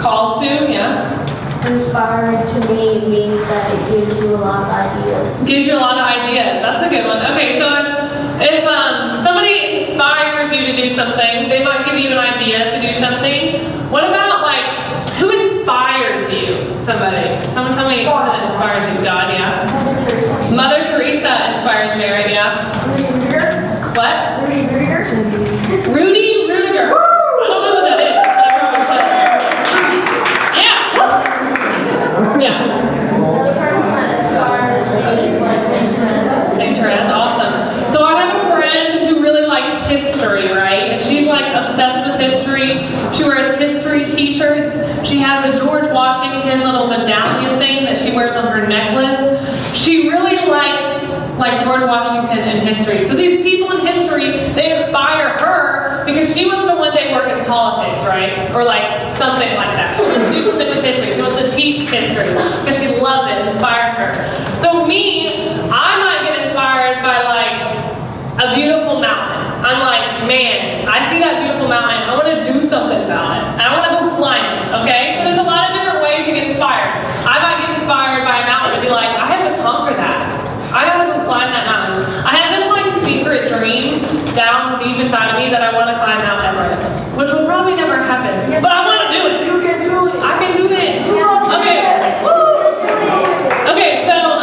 Called to, yeah. Inspired to me means that it gives you a lot of ideas. Gives you a lot of ideas. That's a good one. Okay, so if somebody inspires you to do something, they might give you an idea to do something. What about, like, who inspires you? Somebody. Someone tell me something that inspires you. God, yeah. Mother Teresa inspires me, right? Yeah. Rudy Rudiger. What? Rudy Rudiger. Rudy Rudiger. I don't know who that is. But I probably should. Yeah. Yeah. Another person that inspires me was Saint Teresa. Saint Teresa, awesome. So I have a friend who really likes history, right? And she's like obsessed with history. She wears history t-shirts. She has a George Washington little medallion thing that she wears on her necklace. She really likes like George Washington and history. So these people in history, they inspire her because she wants to one day work in politics, right? Or like something like that. She wants to do something with history. She wants to teach history because she loves it. It inspires her. So me, I might get inspired by like a beautiful mountain. I'm like, man, I see that beautiful mountain. I want to do something about it. And I want to go climb it, okay? So there's a lot of different ways to get inspired. I might get inspired by a mountain and be like, I have to conquer that. I gotta go climb that mountain. I have this like secret dream down deep inside of me that I want to climb Mount Everest, which will probably never happen. But I want to do it. You can do it. I can do it. Okay. Okay, so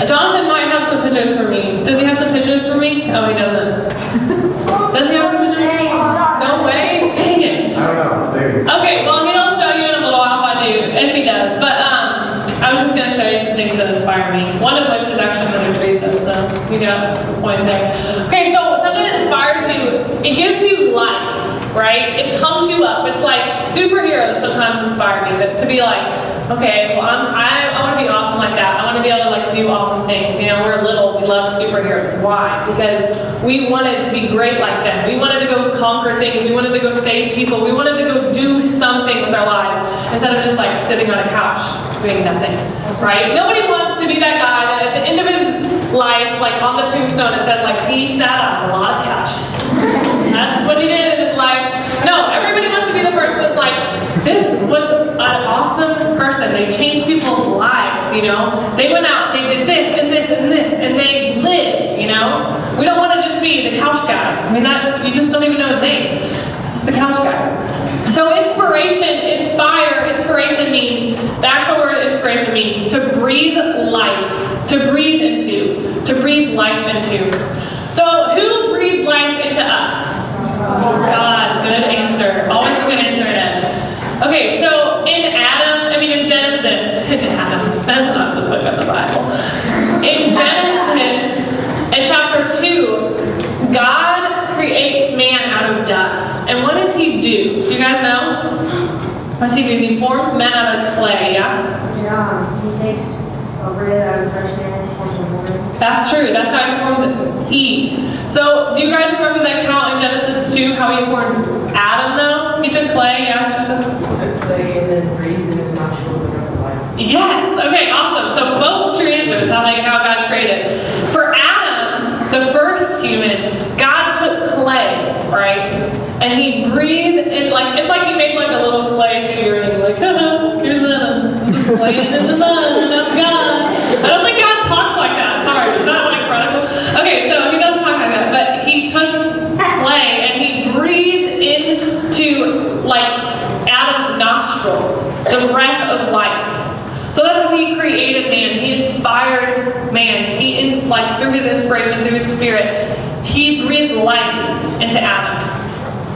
Jonathan might have some pictures for me. Does he have some pictures for me? Oh, he doesn't. Does he have some pictures? No way. Dang it. I don't know. Maybe. Okay, well he'll show you in a little while if I do, if he does. But I was just going to show you some things that inspire me. One of which is actually Mother Teresa, so you got the point there. Okay, so something that inspires you, it gives you life, right? It pumps you up. It's like superheroes sometimes inspire me to be like, okay, well I want to be awesome like that. I want to be able to like do awesome things. You know, we're little, we love superheroes. Why? Because we wanted to be great like them. We wanted to go conquer things. We wanted to go save people. We wanted to go do something with our lives instead of just like sitting on a couch doing nothing, right? Nobody wants to be that guy that at the end of his life, like on the tombstone, it says like he sat on a lot of couches. That's what he did in his life. No, everybody wants to be the person that's like, this was an awesome person. They changed people's lives, you know? They went out, they did this and this and this, and they lived, you know? We don't want to just be the couch guy. I mean, that you just don't even know his name. It's just the couch guy. So inspiration means, the actual word inspiration means to breathe life, to breathe into, to breathe life into. So who breathed life into us? God, good answer. Always a good answer, Ed. Okay, so in Genesis, that's not the book of the Bible. In Genesis, in chapter 2, God creates man out of dust. And what does he do? Do you guys know? What does he do? He forms men out of clay, yeah? Yeah, he takes a bread out of fresh man and forms a woman. That's true. That's how he formed Eve. So, do you guys remember that account in Genesis 2, how he formed Adam, though? He took clay, yeah? He took clay and then breathed in his nostrils and breath of life. Yes! Okay, awesome. So, both true answers, how God created. For Adam, the first human, God took clay, right? And he breathed in, like, it's like he made like a little clay figure and he's like, hello, here's Adam. Just playing in the mud of God. I don't think God talks like that. Sorry, is that like radical? Okay, so he doesn't talk like that, but he took clay and he breathed into like Adam's nostrils, the breath of life. So that's how he created man. He inspired man. He is like through his inspiration, through his spirit, he breathed life into Adam.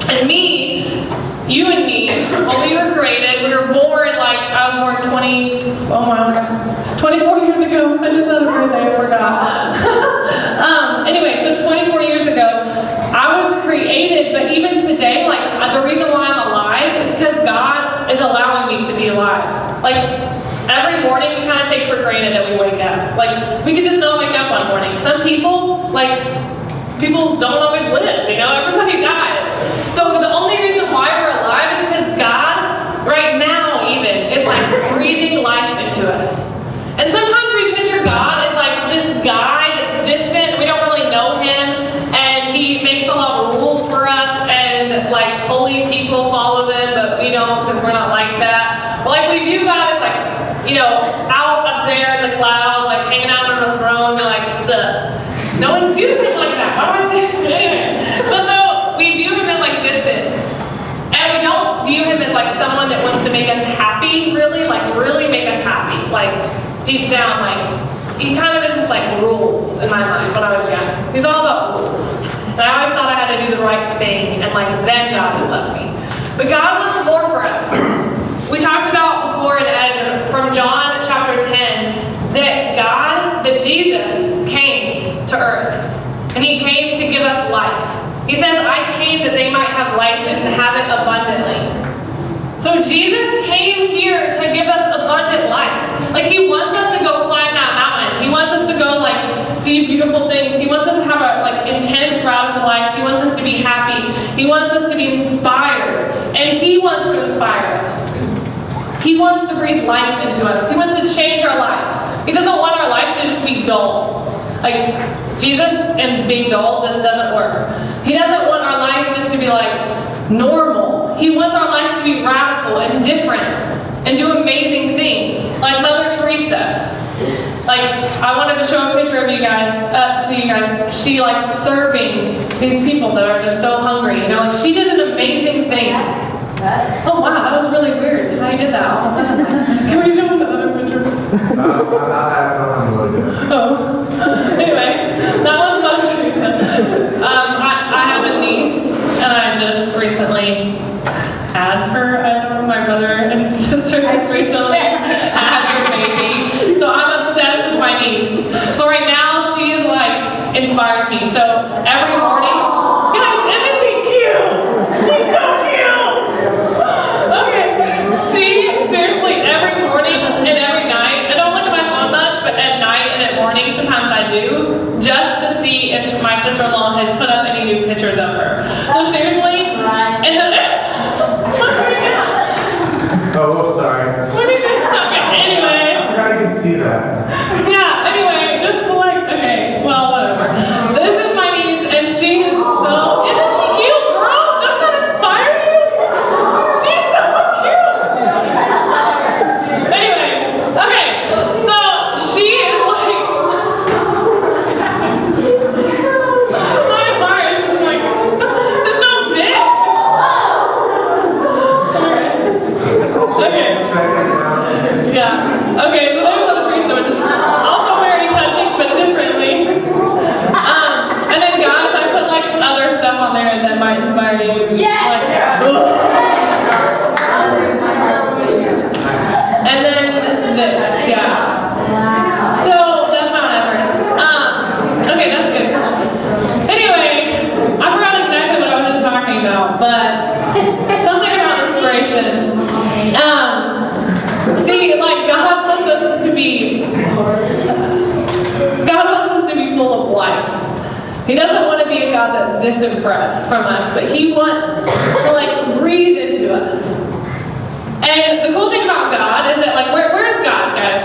And me, you and me, when we were created, we were born like, I was born 24 years ago. I just had a birthday, I forgot. Anyway, so 24 years ago, I was created, but even today, like, the reason why I'm alive is because God is allowing me to be alive. Like, every morning we kind of take for granted that we wake up. Like, we could just not wake up one morning. Some people, like, people don't always live, you know? Everybody dies. So the only reason why we're alive is because God, right now even, is like breathing life into us. And sometimes we picture God as like this guy that's distant, we don't really know him, and he makes a lot of rules for us, and like holy people follow them, but we don't because we're not like that. But like we view God as like, you know, out up there in the clouds, like hanging out on the throne, and like, suh. No one views him like that. Why would I say that? Anyway. But so we view him as like distant. And we don't view him as like someone that wants to make us happy, really make us happy. Like deep down, like he kind of is just like rules in my mind when I was young. He's all about rules. And I always thought I had to do the right thing, and like then God would love me. But God wants more for us. We talked about before in Ed from John chapter 10 that Jesus came to earth. And he came to give us life. He says, I came that they might have life and have it abundantly. So Jesus came here to give us abundant life. Like he wants us to go climb that mountain. He wants us to go like see beautiful things. He wants us to have a like intense radical life. He wants us to be happy. He wants us to be inspired. And he wants to inspire us. He wants to breathe life into us. He wants to change our life. He doesn't want our life to just be dull. Like Jesus and being dull just doesn't work. He doesn't want our life just to be like normal. He wants our life to be radical and different and do amazing things. Like Mother Teresa. Like I wanted to show a picture of you guys to you guys. She like serving these people that are just so hungry. You know, like she did an amazing thing. Oh wow, that was really weird how you did that all of a sudden. Can we show the other pictures? Oh. Anyway, that was Mother Teresa. I have a niece, and I just recently had her. I don't know, my brother and sister just recently had her baby. So I'm obsessed with my niece. So right now, she is like, inspires me. So every morning, guys, isn't she cute? She's so cute! Okay, seriously, every morning and every night, I don't look at my phone much, but at night and at morning, sometimes I do, just to see if my sister-in-law has put up any new pictures of her. So seriously, and then, oh, sorry. what do you think? Okay, anyway. I forgot I could see that. Yeah, anyway, just like, okay, well, whatever. This is my niece, and she is so, isn't she cute, girl? Doesn't that inspire you? She's so cute. Anyway, okay, so she is like, my heart is just like, it's so big. Okay. Yeah. Okay, so there's Mother Teresa, which is also very touching, but differently. And then guys, I put like other stuff on there that might inspire you. Yes! And then this, yeah. So that's Mount Everest. Okay, that's good. Anyway, I forgot exactly what I was just talking about, but something about inspiration. See, like God wants us to be full of life. He doesn't want to be a God that's disimpressed from us, but He wants to like breathe into us. And the cool thing about God is that like where's God, guys?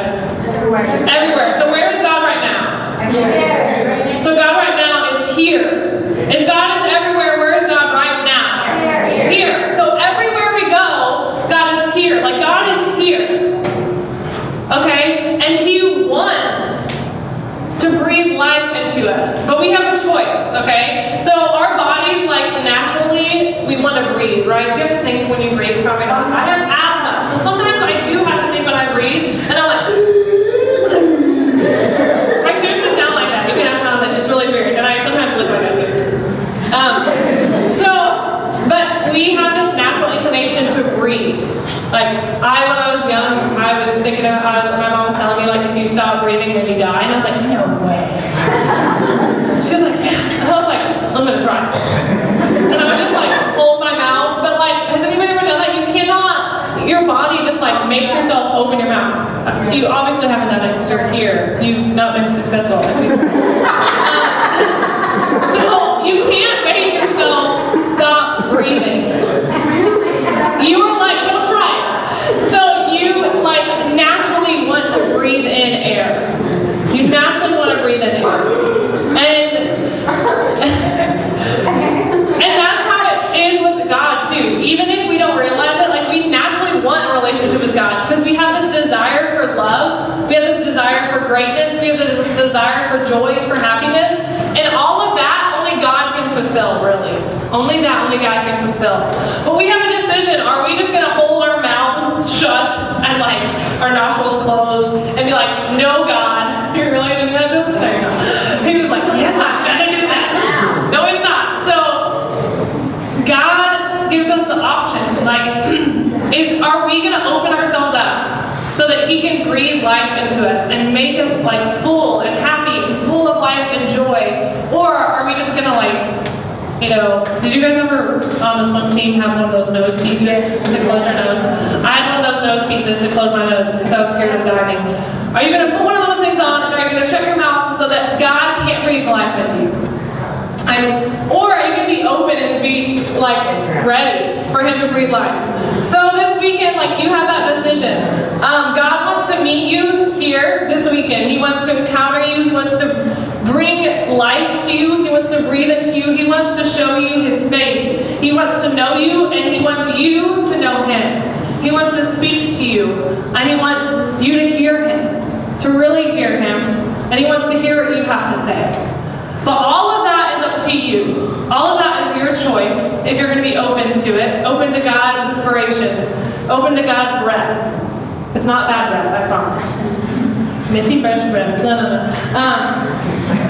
Everywhere. So where is God right now? So God right now is here. If God is everywhere, where is God right now? Here. So everywhere we go, God is here. Like God is here. Okay? And He wants to breathe life into us. But we have a choice, okay? So our bodies, like naturally, we want to breathe, right? You have to think when you breathe, probably. I have asthma, so sometimes I do have to think when I breathe, and I'm like, I seriously sound like that. You can ask Jonathan, it's really weird, and I sometimes look like that too. But we have this natural inclination to breathe. Like, when I was young, I was thinking about, my mom was telling me, like, if you stop breathing, then you die. And I was like, no way. She was like, yeah. And I was like, I'm going to try. And I would just, like, hold my mouth. But, like, has anybody ever done that? You cannot, your body just, like, makes yourself open your mouth. You obviously haven't done it because you're here. You've not been successful. So, you can't make yourself stop breathing. You are like, don't try it. So you like naturally want to breathe in air. You naturally want to breathe in air. And that's how it is with God too. Even if we don't realize it, relationship with God because we have this desire for love, we have this desire for greatness, we have this desire for joy and for happiness, and all of that only God can fulfill, really. Only God can fulfill. But we have a decision. Are we just going to hold our mouths shut and like our nostrils closed and be like, no, God, you're really going to do that? There you go. He was like, yes, I'm going to do that. No, it's not. So God gives us the option. Like, are we going to open ourselves up so that He can breathe life into us and make us like full and happy and full of life and joy? Or are we just going to like, you know, did you guys ever on the swim team have one of those nose pieces to close your nose? I had one of those nose pieces to close my nose because I was scared of diving. Are you going to put one of those things on and are you going to shut your mouth so that God can't breathe life into you? Or are you going to be open and be like ready for Him to breathe life? So this weekend, like you have that decision. God wants to meet you here this weekend. He wants to encounter you. He wants to bring life to you. He wants to breathe into you. He wants to show you His face. He wants to know you, and He wants you to know Him. He wants to speak to you, and He wants you to hear Him, to really hear Him, and He wants to hear what you have to say. But all of that is up to you. All of that is your choice if you're going to be open to it, open to God's inspiration, open to God's breath. It's not bad breath, I promise. Minty fresh breath. No.